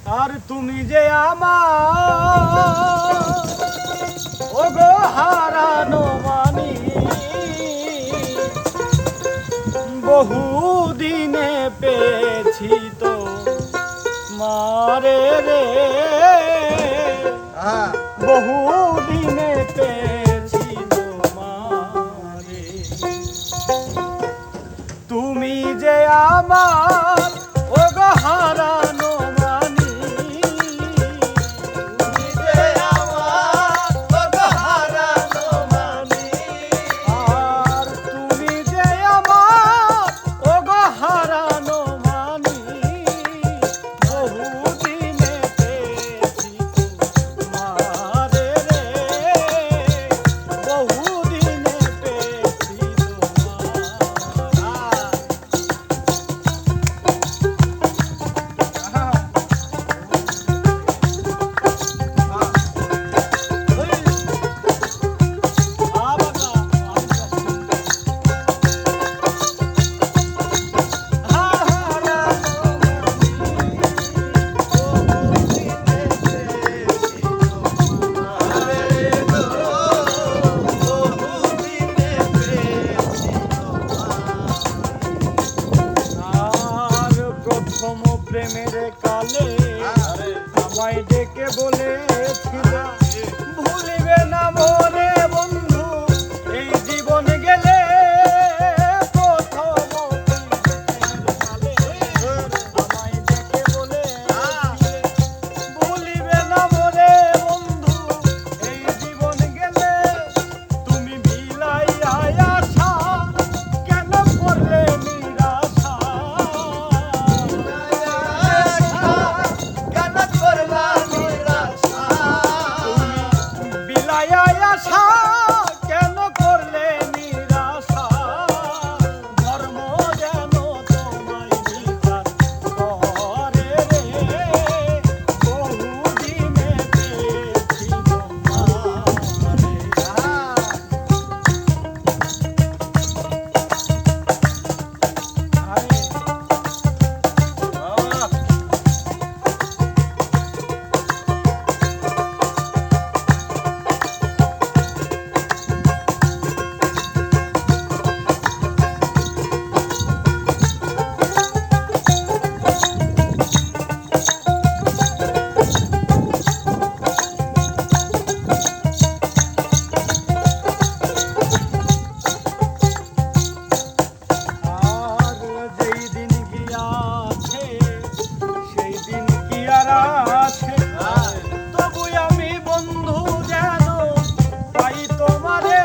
আর তুমি যে আমার ওগো হারানো মানি বহুদিনে পেয়েছি তো মারে রে বহুদিনে পেয়েছি তো মারে তুমি যে আমার ওগো হারানো প্রেমের কালে আমায় ডেকে বলেছিল ভুলিবে না মনে বন্ধু এই জীবন গেলে আমায় ডেকে বলে ভুলিবে না মনে বন্ধু এই জীবন গেলে তুমি বিলাই আশা কেন করলে নিরাশা আশা কেন করলে নিরাশা ধর্ম যেন তোমায় বিচার করে রে বহুদিনে পেয়েছি তোমারে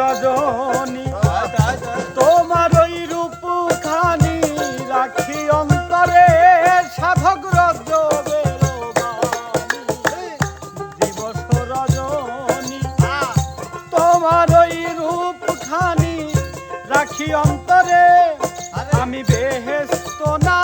রজনী তোমার ওই রূপ খানি রাখি অন্তরে সাধক দিবস রজনী তোমার ওই রূপ খানি রাখি অন্তরে আমি বেহেশত না